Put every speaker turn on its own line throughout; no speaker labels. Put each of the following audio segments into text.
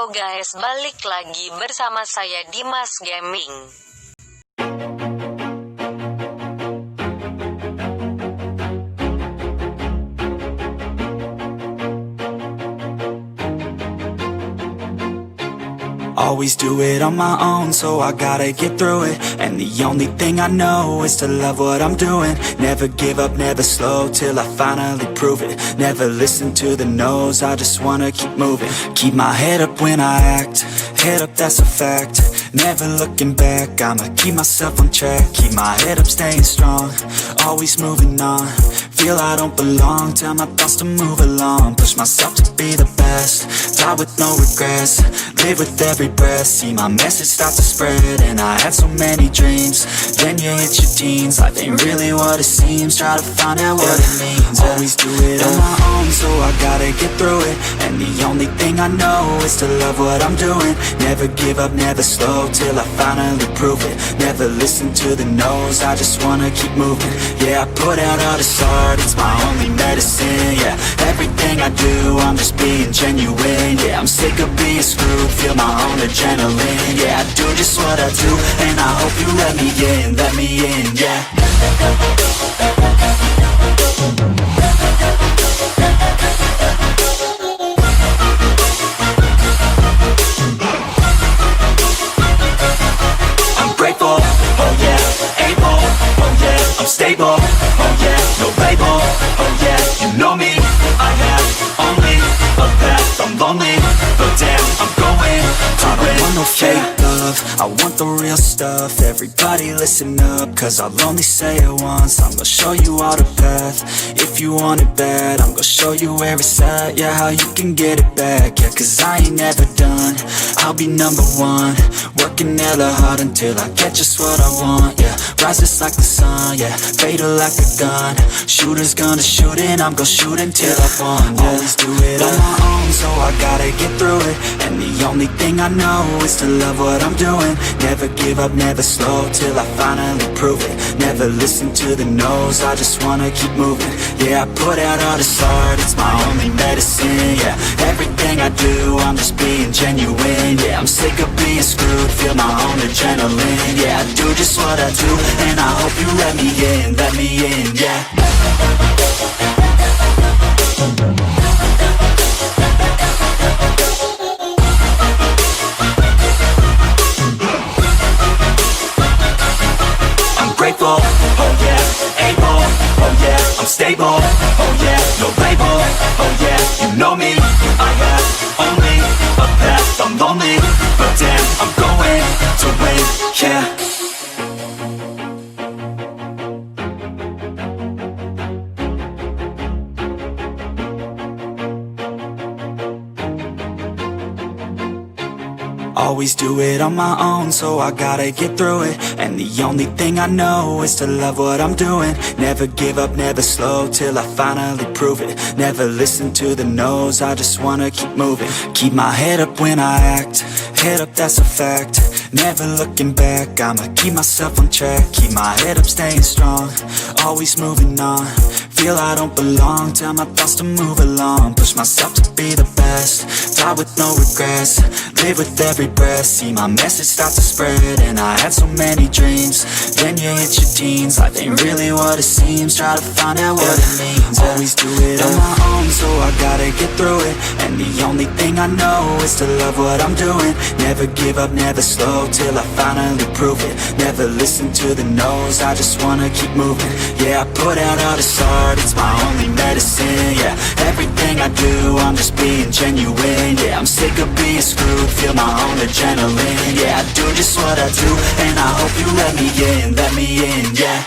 Halo guys, balik lagi bersama saya Dimas Gaming.
Always do it on my own, so I gotta get through it. And the only thing I know is to love what I'm doing. Never give up, never slow, till I finally prove it. Never listen to the no's, I just wanna keep moving. Keep my head up when I act, head up, that's a fact. Never looking back, I'ma keep myself on track. Keep my head up, staying strong, always moving on. Feel I don't belong, tell my thoughts to move along. Push myself to be the best, die with no regrets. Live with every breath, see my message start to spread. And I had so many dreams, then you hit your teens. Life ain't really what it seems, try to find out what it means. Always do it on my own, so I gotta get through it. And the only thing I know is to love what I'm doing. Never give up, never slow, till I finally prove it. Never listen to the no's, I just wanna keep moving. Yeah, I put out all this art, it's my only medicine. Yeah, everything I do, I'm just being genuine. Yeah, I'm sick of being screwed, feel my own adrenaline. Yeah, I do just what I do, and I hope you let me in, yeah. I'm grateful, oh yeah, able, oh yeah, I'm stable, oh yeah, no label, oh yeah, you know me, I have only a path, I'm lonely, but damn, I'm going to win. I want no fake love, I want the real stuff. Everybody listen up, cause I'll only say it once. I'm gonna show you all the path, if you want it bad. I'm gonna show you where it's at, yeah, how you can get it back. Yeah, cause I ain't never done, I'll be number one. Working hella hard until I get just what I want, yeah. Rise just like the sun, yeah, fatal like a gun. Shooters gonna shoot and I'm gonna shoot until I won, yeah. Always do it on my own, so I gotta get through it. And the only thing I know is to love what I'm doing. Never give up, never slow, till I finally prove it. Never listen to the no's, I just wanna keep moving. Yeah, I put out all this art, it's my only medicine. Yeah, everything I do, I'm just being genuine. Yeah, I'm sick of being screwed, feel my own adrenaline. Yeah, I do just what I do, and I hope you let me in, yeah. Grateful, oh yeah, able, oh yeah, I'm stable, oh yeah, no label, oh yeah, you know me, I have only a path, I'm lonely, but damn, I'm going to win, yeah. Always do it on my own, so I gotta get through it. And the only thing I know is to love what I'm doing. Never give up, never slow, till I finally prove it. Never listen to the no's, I just wanna keep moving. Keep my head up when I act, head up, that's a fact. Never looking back, I'ma keep myself on track. Keep my head up, staying strong, always moving on. Feel I don't belong, tell my thoughts to move along. Push myself to be the best, die with no regrets. Live with every breath, see my message start to spread. And I had so many dreams, then you hit your teens. Life ain't really what it seems, try to find out what it means. Always do it on my own, so I gotta get through it. And the only thing I know is to love what I'm doing. Never give up, never slow, till I finally prove it. Never listen to the no's, I just wanna keep moving. Yeah, I put out all this art, it's my only medicine. Yeah, everything I do, I'm just being genuine. Yeah, I'm sick of being screwed, feel my own adrenaline. Yeah, I do just what I do, and I hope you let me in, yeah.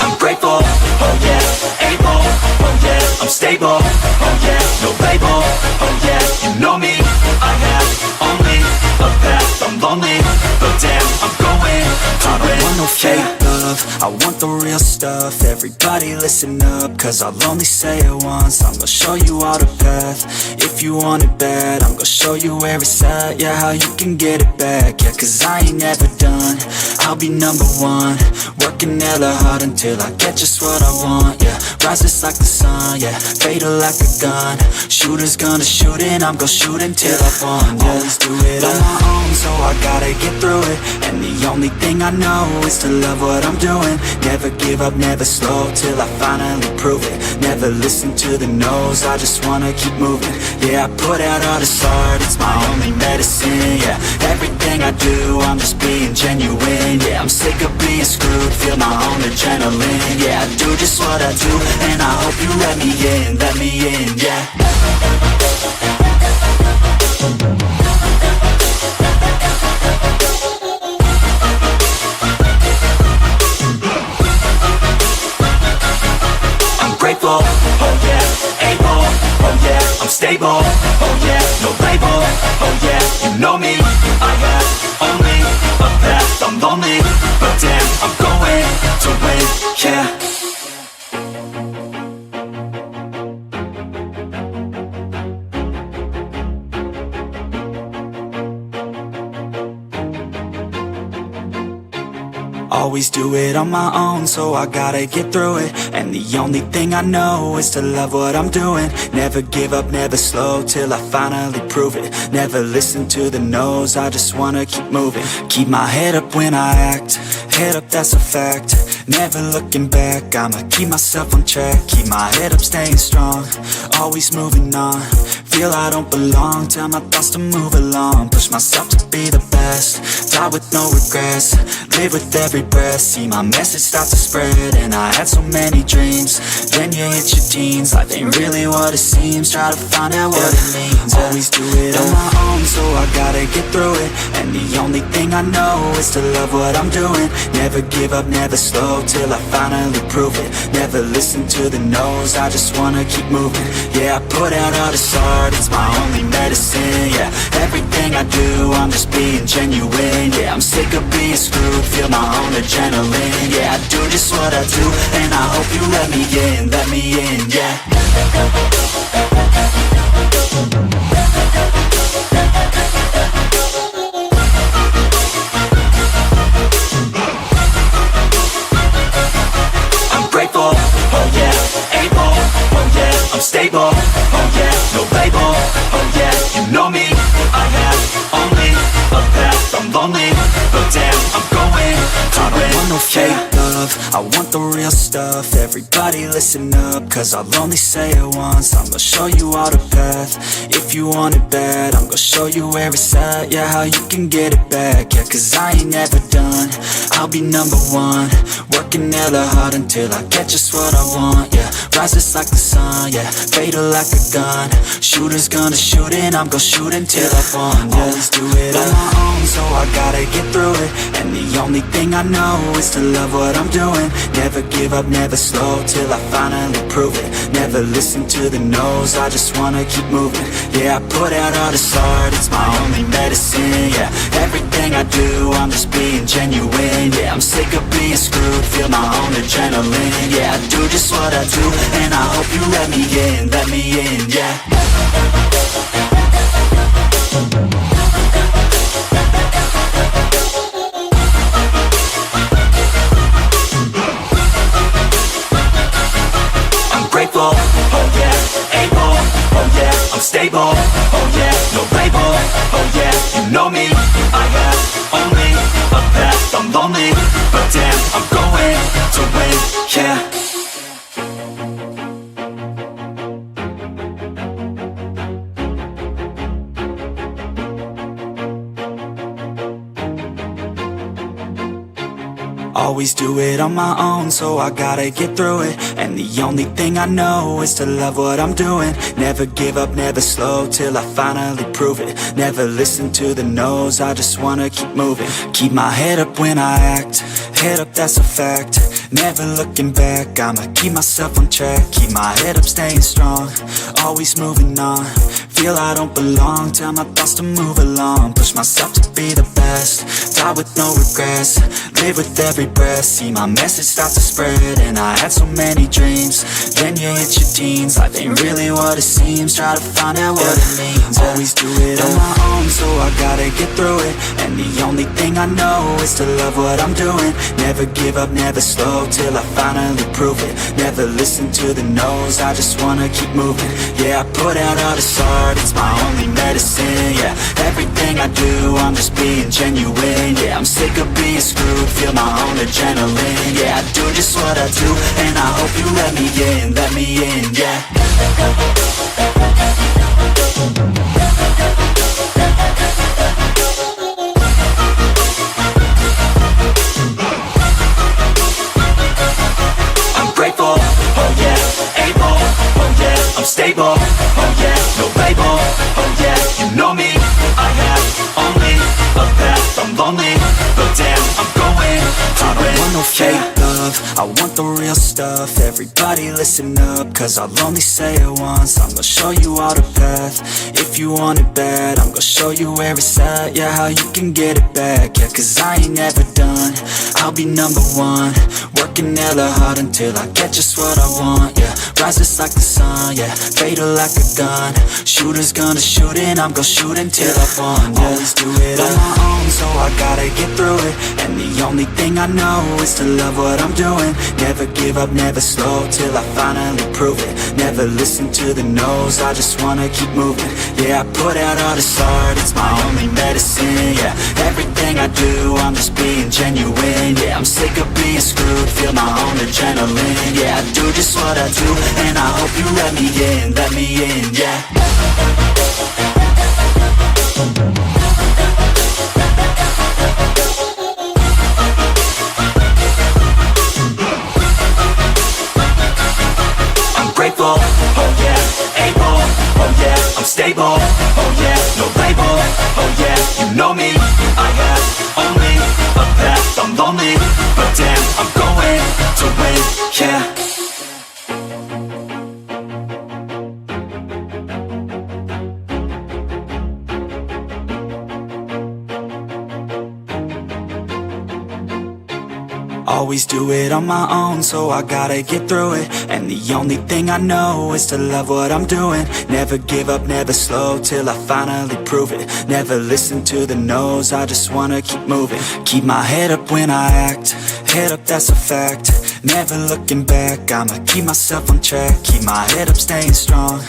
I'm grateful, oh yeah, able, oh yeah, I'm stable, oh yeah, no label, oh yeah, you know me, I have only a path, I'm lonely, but damn, I'm going to win. I don't want no fake love, I want the real stuff. Everybody listen up, cause I'll only say it once. I'm gonna show you all the path. If you want it bad, I'm gonna show you where it's at. Yeah, how you can get it back. Yeah, cause I ain't never done. I'll be number one, working hella hard until I get just what I want. Yeah, rises like the sun, yeah, fatal like a gun. Shooters gonna shoot and I'm gonna shoot until I won. Yeah, always do it on my own, so I gotta get through it. And the only thing I know is to love what I'm doing. Never give up, never slow, till I finally prove it. Never listen to the no's, I just wanna keep moving. Yeah, I put out all this art, it's my only medicine. Yeah, everything I do, I'm just being genuine. Yeah, I'm sick of being screwed, feel my own adrenaline. Yeah, I do just what I do, and I hope you let me in, yeah. Grateful, oh yeah, able, oh yeah, I'm stable, oh yeah, no label, oh yeah, you know me, I have only a path, I'm lonely, but damn, I'm going to win, yeah. Always do it on my own, so I gotta get through it. And the only thing I know is to love what I'm doing. Never give up, never slow, till I finally prove it. Never listen to the no's, I just wanna keep moving. Keep my head up when I act, head up, that's a fact. Never looking back, I'ma keep myself on track. Keep my head up, staying strong, always moving on. Feel I don't belong, tell my thoughts to move along. Push myself to be the best, die with no regrets. Live with every breath, see my message start to spread. And I had so many dreams, then you hit your teens. Life ain't really what it seems, try to find out what it means. Always do it on my own, so I gotta get through it. And the only thing I know is to love what I'm doing. Never give up, never slow, till I finally prove it. Never listen to the no's, I just wanna keep moving. Yeah, I put out all this art, it's my only medicine. Yeah, everything I do, I'm just being genuine. Yeah, I'm sick of being screwed, feel my own adrenaline. Yeah, I do just what I do, and I hope you let me in, yeah. I'm grateful, oh yeah, able, oh yeah, I'm stable, oh yeah, no label, oh yeah, you know me, I have only a path, I'm lonely, but damn, I'm going to win. I don't want no fake love, I want the real stuff. Everybody listen up, cause I'll only say it once. I'm gonna show you all the path. If you want it bad, I'm gonna show you where it's at. Yeah, how you can get it back. Yeah, cause I ain't never done, I'll be number one, working hella hard until I get just what I want. Yeah, rises like the sun, yeah, fatal like a gun. Shooters gonna shoot and I'm gonna shoot until I won. Yeah, always do it on my own, so I gotta get through it. And the only thing I know is to love what I'm doing. Never give up, never slow, till I finally prove it. Never listen to the no's, I just wanna keep moving. Yeah, I put out all this art, it's my only medicine. Yeah, everything I do, I'm just being genuine. Yeah, I'm sick of being screwed, feel my own adrenaline. Yeah, I do just what I do, and I hope you let me in, yeah. Grateful, oh yeah, able, oh yeah, I'm stable, oh yeah, no label, oh yeah, you know me, I have only a path, I'm lonely, but damn, I'm going to win, yeah. Always do it on my own, so I gotta get through it. And the only thing I know is to love what I'm doing. Never give up, never slow, till I finally prove it. Never listen to the no's, I just wanna keep moving. Keep my head up when I act, head up, that's a fact. Never looking back, I'ma keep myself on track. Keep my head up, staying strong, always moving on. Feel I don't belong, tell my thoughts to move along. Push myself to be the best, die with no regrets. Live with every breath, see my message start to spread. And I had so many dreams, then you hit your teens. Life ain't really what it seems, try to find out what it means. Always do it on my own, so I gotta get through it. And the only thing I know is to love what I'm doing. Never give up, never slow, till I finally prove it. Never listen to the no's, I just wanna keep moving. Yeah, I put out all this art, it's my only medicine. Yeah, everything I do, I'm just being genuine. Yeah, I'm sick of being screwed, feel my own adrenaline. Yeah, I do just what I do, and I hope you let me in, yeah. I'm grateful, oh yeah, able, oh yeah, I'm stable, oh yeah, no label, oh yeah, you know me, I have only a path, I'm lonely, but damn, I'm going to I don't want no fake love, I want the real stuff. Everybody listen up, cause I'll only say it once. I'm gonna show you all the path, if you want it bad. I'm gonna show you where it's at, yeah, how you can get it back. Yeah, cause I ain't never done, I'll be number one. Working hella hard until I get just what I want, yeah. Rises like the sun, yeah, fatal like a gun. Shooters gonna shoot and I'm gonna shoot until I won, yeah. Always do it on my own, so I gotta get through it. And the only thing I know is to love what I'm doing. Never give up, never slow, till I finally prove it. Never listen to the no's, I just wanna keep moving. Yeah, I put out all this art, it's my only medicine. Yeah, everything I do, I'm just being genuine. Yeah, I'm sick of being screwed, feel my own adrenaline. Yeah, I do just what I do, and I hope you let me in, yeah. I'm grateful, oh yeah, able, oh yeah, I'm stable, oh yeah, no label, oh yeah, you know me, I have only a path, I'm lonely, but damn, I'm going to win, yeah. Always do it on my own, so I gotta get through it. And the only thing I know is to love what I'm doing. Never give up, never slow, till I finally prove it. Never listen to the no's, I just wanna keep moving. Keep my head up when I act, head up, that's a fact. Never looking back, I'ma keep myself on track. Keep my head up, staying strong,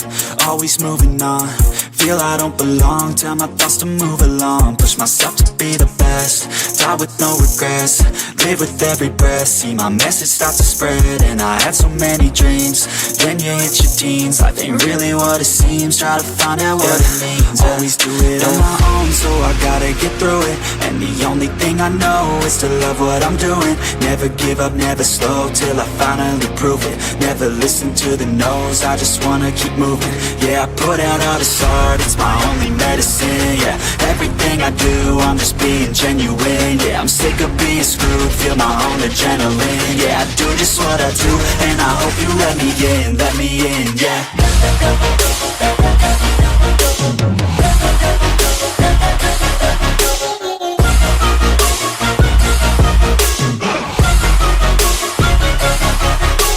always moving on. Feel I don't belong, tell my thoughts to move along. Push myself to be the best, die with no regrets. Live with every breath, see my message start to spread. And I had so many dreams, then you hit your teens. Life ain't really what it seems, try to find out what it means. Always do it on my own, so I gotta get through it. And the only thing I know is to love what I'm doing. Never give up, never slow, till I finally prove it. Never listen to the no's, I just wanna keep moving. Yeah, I put out all this art, it's my only medicine. Yeah, everything I do, I'm just being genuine. Yeah, I'm sick of being screwed, feel my own adrenaline. Yeah, I do just what I do, and I hope you let me in, yeah.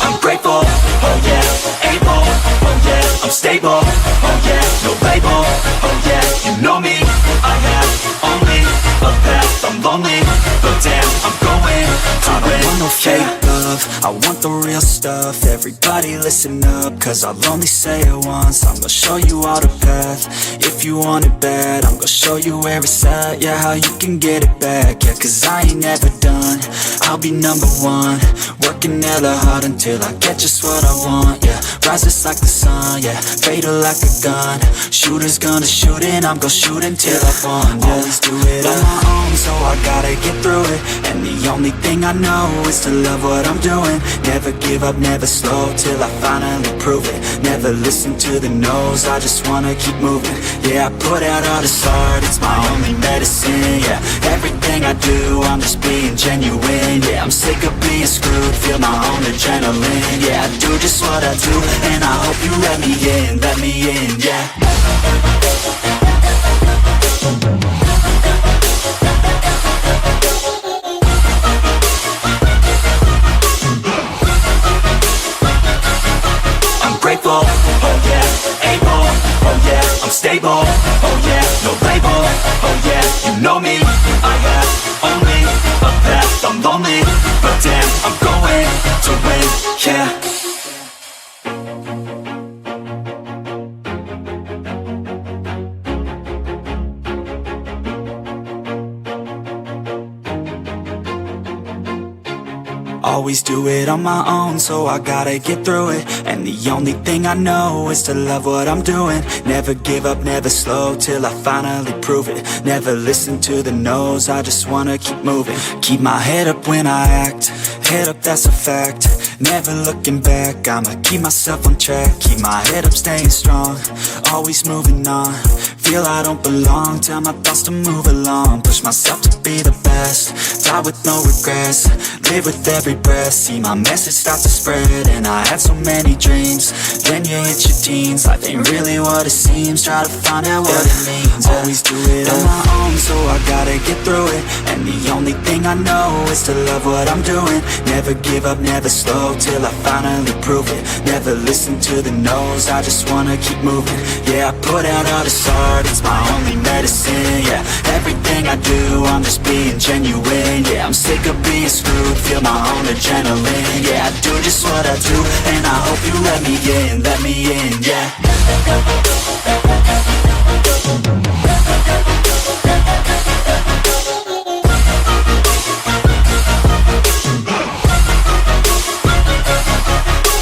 I'm grateful, oh yeah, able, oh yeah, I'm stable, oh yeah, no label, oh yeah, you know me, I have only a path, I'm lonely, but damn, I'm going to win. I don't want no fake love, I want the real stuff. Everybody listen up, cause I'll only say it once. I'm gonna show you all the path, if you want it bad. I'm gonna show you where it's at, yeah, how you can get it back. Yeah, cause I ain't never done, I'll be number one. Working hella hard until I get just what I want, yeah. Rises like the sun, yeah, fatal like a gun. Shooters gonna shoot and I'm gonna shoot until I won, yeah. Always do it on my own, so I gotta gotta get through it. And the only thing I know is to love what I'm doing. Never give up, never slow, till I finally prove it. Never listen to the no's, I just wanna keep moving. Yeah, I put out all this art, it's my only medicine. Yeah, everything I do, I'm just being genuine. Yeah, I'm sick of being screwed, feel my own adrenaline. Yeah, I do just what I do, and I hope you let me in, yeah. Grateful, oh yeah, able, oh yeah, I'm stable, oh yeah, no label, oh yeah, you know me, I have only a path, I'm lonely, but damn, I'm going to win, yeah. Always do it on my own, so I gotta get through it. And the only thing I know is to love what I'm doing. Never give up, never slow, till I finally prove it. Never listen to the no's, I just wanna keep moving. Keep my head up when I act, head up, that's a fact. Never looking back, I'ma keep myself on track. Keep my head up, staying strong, always moving on. Feel I don't belong, tell my thoughts to move along. Push myself to be the best, die with no regrets. Live with every breath, see my message start to spread. And I had so many dreams, then you hit your teens. Life ain't really what it seems, try to find out what it means. Always do it on my own, so I gotta get through it. And the only thing I know is to love what I'm doing. Never give up, never slow, till I finally prove it. Never listen to the no's, I just wanna keep moving. Yeah, I put out all this art, it's my only medicine. Yeah, everything I do, I'm just being genuine. Yeah, I'm sick of being screwed, feel my own adrenaline. Yeah, I do just what I do, and I hope you let me in, yeah.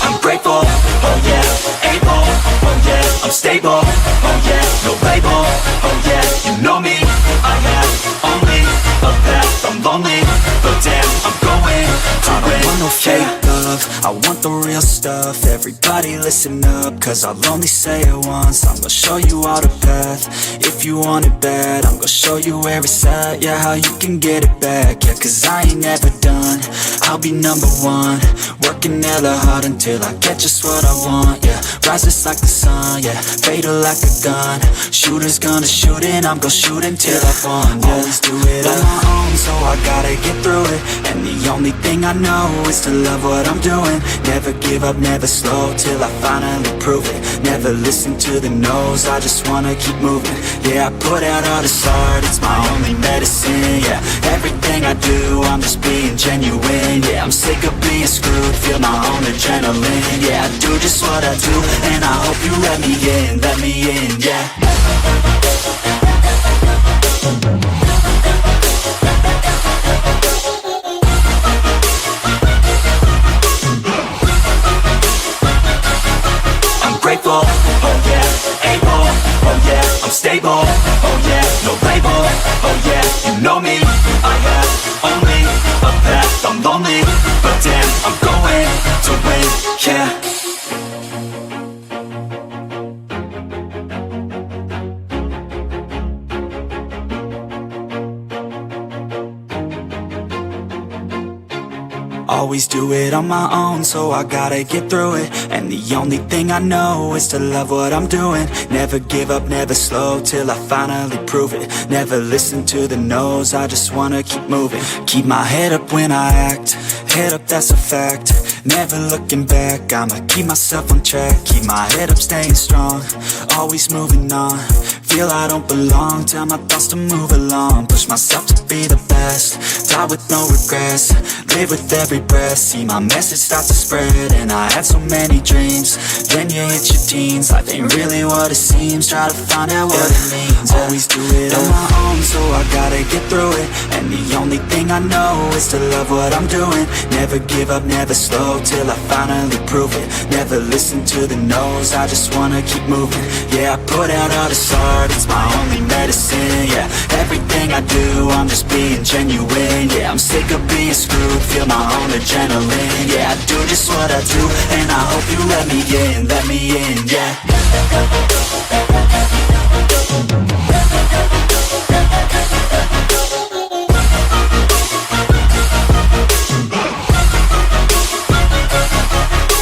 I'm grateful, oh yeah, able, oh yeah, I'm stable, oh yeah, no label, oh yeah, you know me, I have only a path, I'm lonely, but damn, I'm going to win. I don't want no fake love, I want the real stuff. Everybody listen up, cause I'll only say it once. I'm gonna show you all the path, if you want it bad. I'm gonna show you where it's at, yeah, how you can get it back. Yeah, cause I ain't never done, I'll be number one. Working hella hard until I get just what I want, yeah. Rises like the sun, yeah, fatal like a gun. Shooter's gonna shoot and I'm gonna shoot until I won, yeah. Always do it on my own, so I gotta get through it. And the only thing I know is to love what I'm doing. Never give up, never slow, till I finally prove it. Never listen to the no's, I just wanna keep moving. Yeah, I put out all this art, it's my only medicine. Yeah, everything I do, I'm just being genuine. Yeah, I'm sick of being screwed, feel my own adrenaline. Yeah, I do just what I do, and I hope you let me in, yeah. Grateful, oh yeah, able, oh yeah, I'm stable, oh yeah, no label, oh yeah, you know me, I have only a path, I'm lonely, but damn, I'm going to win, yeah. Always do it on my own, so I gotta get through it. And the only thing I know is to love what I'm doing. Never give up, never slow, till I finally prove it. Never listen to the no's, I just wanna keep moving. Keep my head up when I act, head up, that's a fact. Never looking back, I'ma keep myself on track. Keep my head up, staying strong, always moving on. Feel I don't belong, tell my thoughts to move along. Push myself to be the best, die with no regrets. Live with every breath, see my message start to spread. And I had so many dreams, then you hit your teens. Life ain't really what it seems, try to find out what it means. Always do it on my own, so I gotta get through it. And the only thing I know is to love what I'm doing. Never give up, never slow, till I finally prove it. Never listen to the no's, I just wanna keep moving. Yeah, I put out all this art, start, it's my only medicine, yeah. Everything I do, I'm just being genuine, yeah. I'm sick of being screwed, feel my own adrenaline, yeah. I do just what I do, and I hope you let me in, yeah.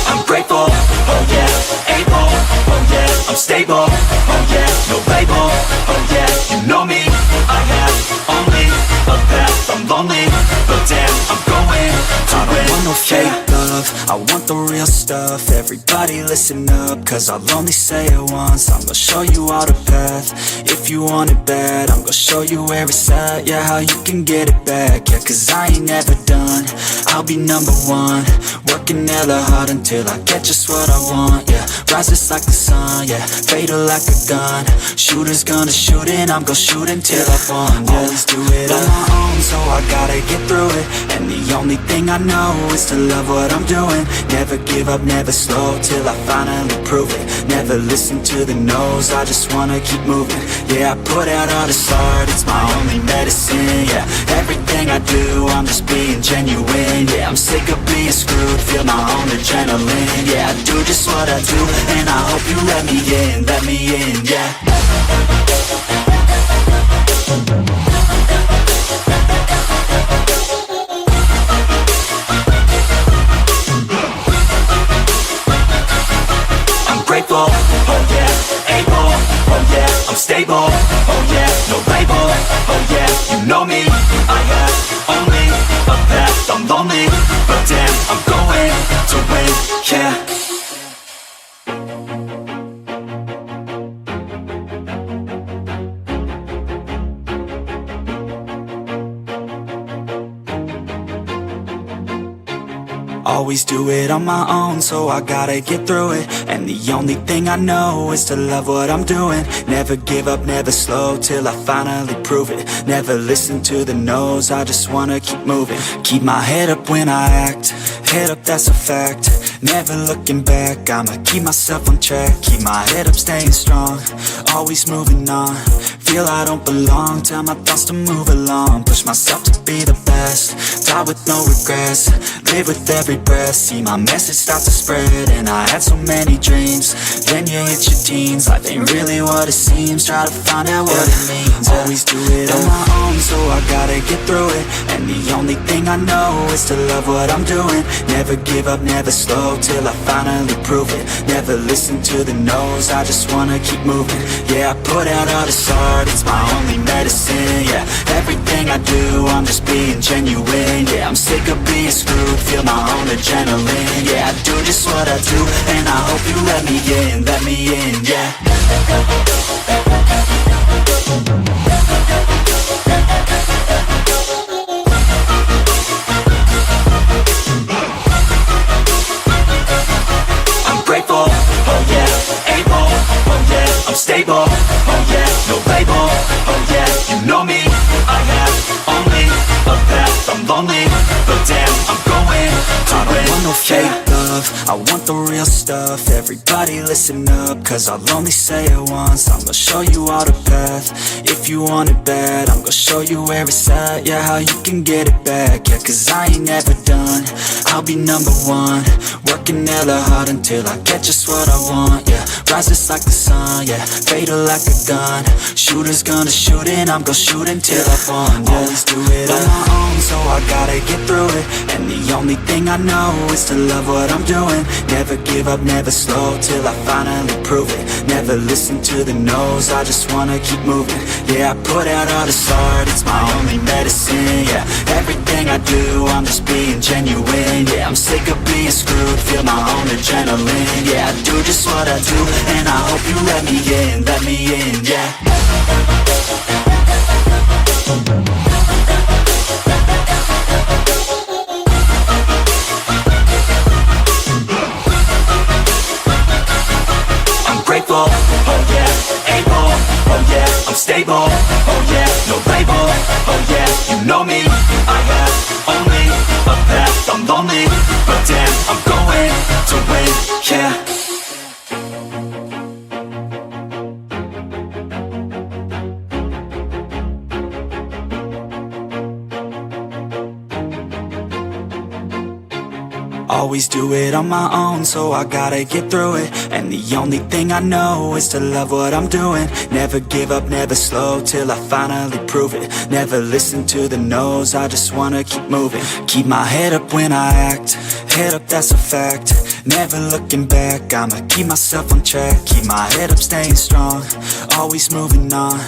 I'm grateful, oh yeah, able, oh yeah, I'm stable, oh yeah, no label, oh yeah, you know me, I have only a path, I'm lonely, but damn, I'm going to win. I don't want no fake love, I want the real stuff. Everybody listen up, cause I'll only say it once. I'm gonna show you all the path, if you want it bad. I'm gonna show you where it's at, yeah, how you can get it back. Yeah, cause I ain't never done, I'll be number one. Working hella hard until I get just what I want, yeah. Rises like the sun, yeah, fatal like a gun. Shooters gonna shoot and I'm gonna shoot until I won, yeah. Always do it on my own, so I gotta get through it. And the only thing I know is to love what I'm doing. Never give up, never slow, till I finally prove it. Never listen to the no's, I just wanna keep moving. Yeah, I put out all this art, it's my only medicine, yeah. Everything I do, I'm just being genuine, yeah. I'm sick of being screwed, feel my own adrenaline, yeah. I do just what I do, and I hope you let me in, yeah. I'm grateful, oh yeah, able, oh yeah, I'm stable, oh yeah, no label, oh yeah, you know me, I have only a path, I'm lonely, but damn, I'm going to win, yeah. Always do it on my own, so I gotta get through it. And the only thing I know is to love what I'm doing. Never give up, never slow, till I finally prove it. Never listen to the no's, I just wanna keep moving. Keep my head up when I act, head up, that's a fact. Never looking back, I'ma keep myself on track. Keep my head up, staying strong, always moving on. Feel I don't belong, tell my thoughts to move along. Push myself to be the best, die with no regrets. Live with every breath, see my message start to spread. And I had so many dreams, then you hit your teens. Life ain't really what it seems, try to find out what it means. Always do it on my own, so I gotta get through it. And the only thing I know is to love what I'm doing. Never give up, never slow, till I finally prove it. Never listen to the no's, I just wanna keep moving. Yeah, I put out all this art, it's my only medicine, yeah. Everything I do, I'm just being genuine, yeah. I'm sick of being screwed, feel my own adrenaline, yeah. I do just what I do, and I hope you let me in, yeah. I'm grateful, oh yeah, able, oh yeah, I'm stable, oh yeah, no label, oh yeah, you know me, I have only a path, I'm lonely, but damn, I'm going to win. I don't want no fake love, I want the real stuff. Everybody listen up, cause I'll only say it once. I'm gonna show you all the path, if you want it bad. I'm gonna show you where it's at, yeah, how you can get it back. Yeah, cause I ain't never done, I'll be number one. Working hella hard until I get just what I want, yeah. Rises like the sun, yeah, fatal like a gun. Shooters gonna shoot and I'm gonna shoot until I won, yeah. Always do it on my own, so I gotta get through it. And the only thing I know is to love what I'm doing. Never give up, never slow, till I finally prove it. Never listen to the no's, I just wanna keep moving. Yeah, I put out all this art, it's my only medicine, yeah. Everything I do, I'm just being genuine, yeah. I'm sick of being screwed, feel my own adrenaline, yeah. I do just what I do, and I hope you let me in, yeah. I'm grateful, oh yeah, able, oh yeah, I'm stable, oh yeah, no label, oh yeah, you know me, I have only a path, I'm lonely, but damn, I'm going to win, yeah. Always do it on my own, so I gotta get through it. And the only thing I know is to love what I'm doing. Never give up, never slow, till I finally prove it. Never listen to the no's, I just wanna keep moving. Keep my head up when I act, head up, that's a fact. Never looking back, I'ma keep myself on track. Keep my head up, staying strong, always moving on.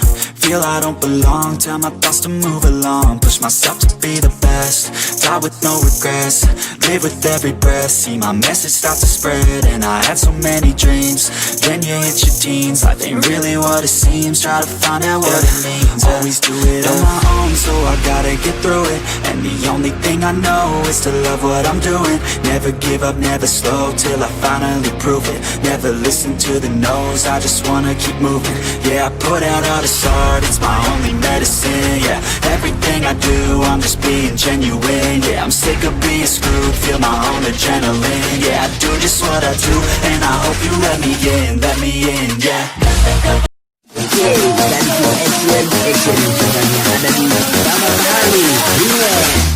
Feel I don't belong, tell my thoughts to move along. Push myself to be the best, die with no regrets. Live with every breath, see my message start to spread. And I had so many dreams, then you hit your teens. Life ain't really what it seems, try to find out what it means. Always do it on my own, so I gotta get through it. And the only thing I know is to love what I'm doing. Never give up, never slow, till I finally prove it. Never listen to the no's, I just wanna keep moving. Yeah, I put out all this art, it's my only medicine. Yeah, everything I do, I'm just being genuine. Yeah, I'm sick of being screwed, feel my own adrenaline. Yeah, I do just what I do, and I hope you let me in, yeah.
Oke, dan itu SWM Action yang ada di Kamar Hari.